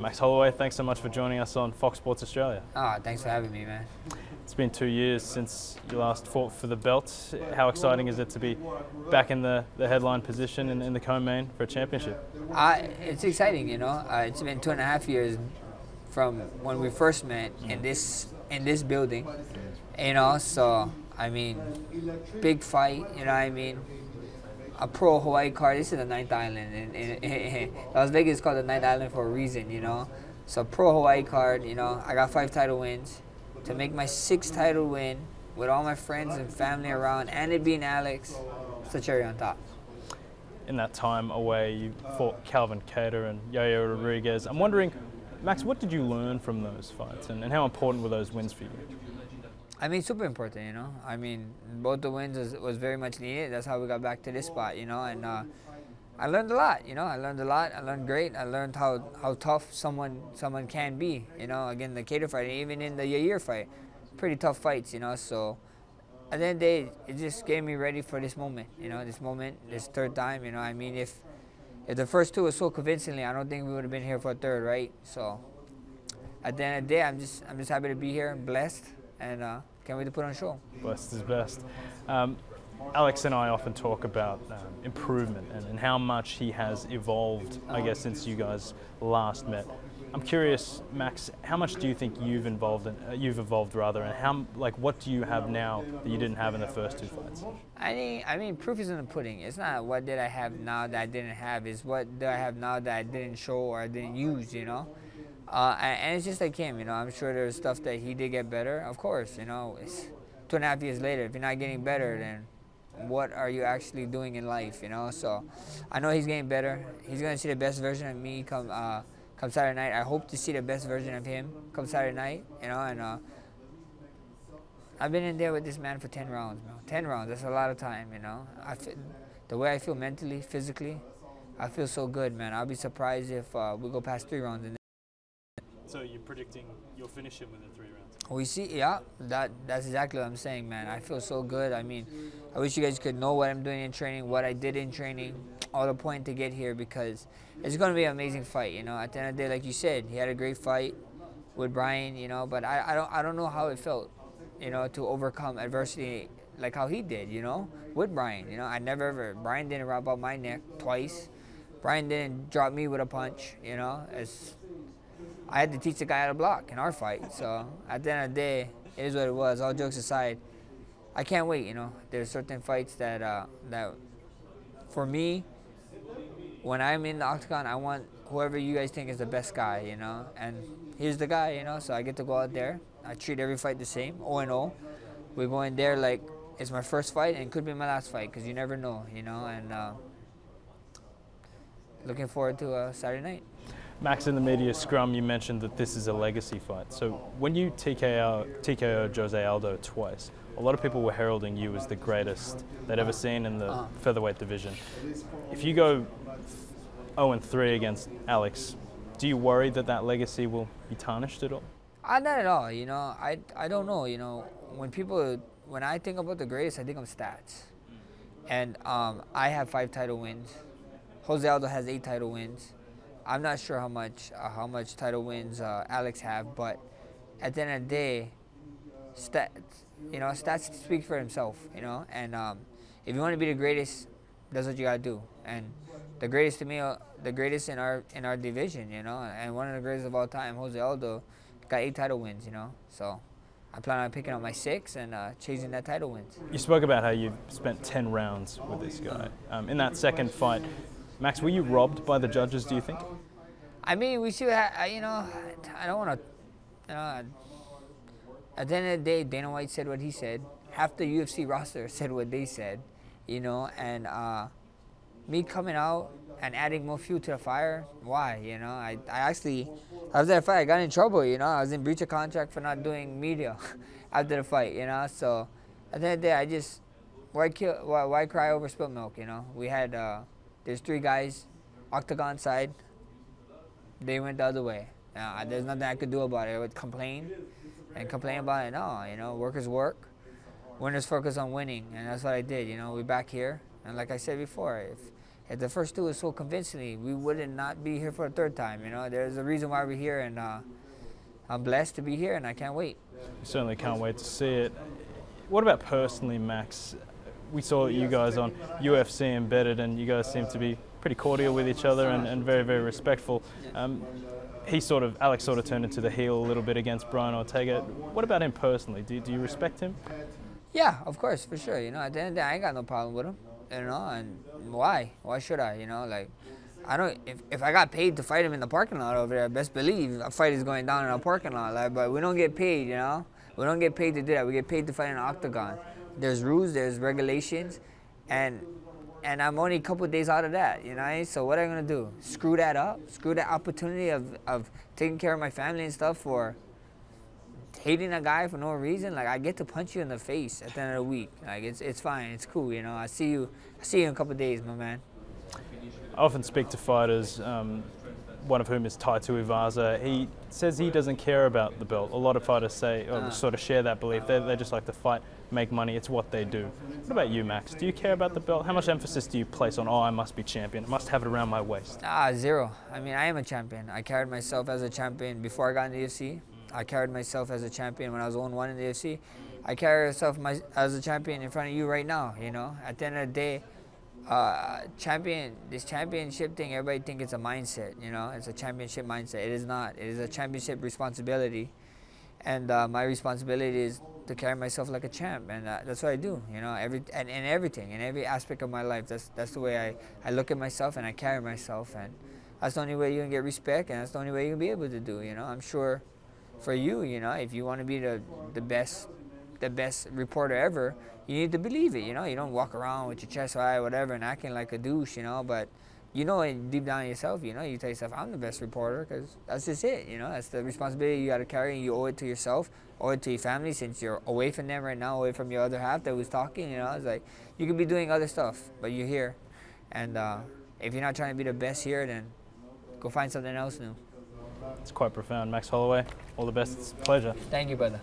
Max Holloway, thanks so much for joining us on Fox Sports Australia. Thanks for having me, man. It's been 2 years since you last fought for the belt. How exciting is it to be back in the headline position in the co-main for a championship? It's exciting, you know. It's been 2.5 years from when we first met in this building, you know. So I mean, big fight, you know what I mean. A pro Hawaii card. This is the 9th island, and Las Vegas is called the 9th island for a reason, you know. So pro Hawaii card, you know. I got 5 title wins. To make my 6th title win with all my friends and family around, and it being Alex, it's the cherry on top. In that time away, you fought Calvin Kattar and Yo-Yo Rodriguez. I'm wondering, Max, what did you learn from those fights, and how important were those wins for you? I mean, super important, you know. I mean, both the wins was very much needed. That's how we got back to this spot, you know. And I learned a lot, you know. I learned a lot. I learned great. I learned how tough someone can be, you know. Again, the Kattar fight, even in the Yair fight, pretty tough fights, you know. So at the end of the day, it just gave me ready for this moment, you know. This moment, this 3rd time, you know. I mean, if the first 2 was so convincingly, I don't think we would have been here for a 3rd, right? So at the end of the day, I'm just happy to be here and blessed, and can't wait to put on a show. Blessed is best. Alex and I often talk about improvement and how much he has evolved, I guess, since you guys last met. I'm curious, Max, how much do you think you've evolved, and what do you have now that you didn't have in the first 2 fights? I mean, proof is in the pudding. It's not what did I have now that I didn't have. It's what do I have now that I didn't show or I didn't use, you know. And it's just like him, you know. I'm sure there's stuff that he did get better. Of course, you know. It's 2.5 years later. If you're not getting better, then what are you actually doing in life, you know? So I know he's getting better. He's gonna see the best version of me come Saturday night. I hope to see the best version of him come Saturday night, you know. And I've been in there with this man for 10 rounds, man. 10 rounds. That's a lot of time, you know. The way I feel mentally, physically, I feel so good, man. I'll be surprised if we go past 3 rounds. So you're predicting you'll finish him within 3 rounds? We see, yeah, that's exactly what I'm saying, man. I feel so good. I mean, I wish you guys could know what I'm doing in training, what I did in training, all the point to get here, because it's going to be an amazing fight, you know. At the end of the day, like you said, he had a great fight with Brian, you know, but I don't know how it felt, you know, to overcome adversity like how he did, you know, with Brian. You know, Brian didn't wrap up my neck twice. Brian didn't drop me with a punch, you know. I had to teach the guy how to block in our fight. So at the end of the day, it is what it was. All jokes aside, I can't wait, you know. There's certain fights that for me, when I'm in the octagon, I want whoever you guys think is the best guy, you know. And here's the guy, you know. So I get to go out there. I treat every fight the same, 0-0. We go in there like it's my first fight and it could be my last fight, because you never know, you know. And looking forward to Saturday night. Max, in the media scrum, you mentioned that this is a legacy fight. So when you TKO Jose Aldo twice, a lot of people were heralding you as the greatest they'd ever seen in the featherweight division. If you go 0-3 against Alex, do you worry that legacy will be tarnished at all? Not at all, you know. I don't know, you know. When I think about the greatest, I think of stats. And I have 5 title wins. Jose Aldo has 8 title wins. I'm not sure how much title wins Alex have, but at the end of the day, stats speak for himself, you know. And if you want to be the greatest, that's what you gotta do. And the greatest to me, the greatest in our division, you know, and one of the greatest of all time, Jose Aldo, got 8 title wins, you know. So I plan on picking up my 6 and chasing that title wins. You spoke about how you've spent 10 rounds with this guy. In that second fight, Max, were you robbed by the judges, do you think? I mean, we see that, you know, I don't want to, you know, at the end of the day, Dana White said what he said. Half the UFC roster said what they said, you know, and me coming out and adding more fuel to the fire, why, you know? I actually, after that fight, I got in trouble, you know. I was in breach of contract for not doing media after the fight, you know. So at the end of the day, I just, why cry over spilt milk, you know? We had, there's 3 guys, octagon side. They went the other way. There's nothing I could do about it. I would complain about it. No, you know, workers work. Winners focus on winning, and that's what I did. You know, we're back here, and like I said before, if the first two was so convincingly, we wouldn't not be here for a third time. You know, there's a reason why we're here, and I'm blessed to be here, and I can't wait. We certainly can't wait to see it. What about personally, Max? We saw you guys on UFC Embedded, and you guys seem to be pretty cordial with each other and very, very respectful. Alex sort of turned into the heel a little bit against Brian Ortega. What about him personally? Do you respect him? Yeah, of course, for sure. You know, at the end of the day, I ain't got no problem with him. You know, and why? Why should I? You know, like, I don't. If I got paid to fight him in the parking lot over there, best believe a fight is going down in a parking lot. Like, but we don't get paid. You know, we don't get paid to do that. We get paid to fight in an octagon. There's rules, there's regulations, and I'm only a couple of days out of that, you know. So what am I gonna do? Screw that up? Screw that opportunity of taking care of my family and stuff for hating a guy for no reason? Like, I get to punch you in the face at the end of the week. Like, it's fine, it's cool, you know. I see you in a couple of days, my man. I often speak to fighters, one of whom is Taito Iwaza. He says he doesn't care about the belt. A lot of fighters say, sort of share that belief. They just like to fight, make money. It's what they do. What about you, Max? Do you care about the belt? How much emphasis do you place on, I must be champion, I must have it around my waist? Zero. I mean, I am a champion. I carried myself as a champion before I got in the UFC. I carried myself as a champion when I was 0-1 in the UFC. I carry myself as a champion in front of you right now, you know. At the end of the day, this championship thing, everybody think it's a mindset, you know. It's a championship mindset. It is not. It is a championship responsibility, and my responsibility is to carry myself like a champ, and that's what I do, you know. Everything, in every aspect of my life. That's the way I look at myself and I carry myself, and that's the only way you can get respect, and that's the only way you can be able to do, you know. I'm sure for you, you know, if you want to be the best reporter ever, you need to believe it, you know. You don't walk around with your chest high, whatever, and acting like a douche, you know. But you know, deep down yourself, you know, you tell yourself, I'm the best reporter, because that's just it, you know. That's the responsibility you got to carry, and you owe it to yourself, owe it to your family, since you're away from them right now, away from your other half that was talking, you know. It's like, you could be doing other stuff, but you're here. And if you're not trying to be the best here, then go find something else new. It's quite profound. Max Holloway, all the best. It's a pleasure. Thank you, brother.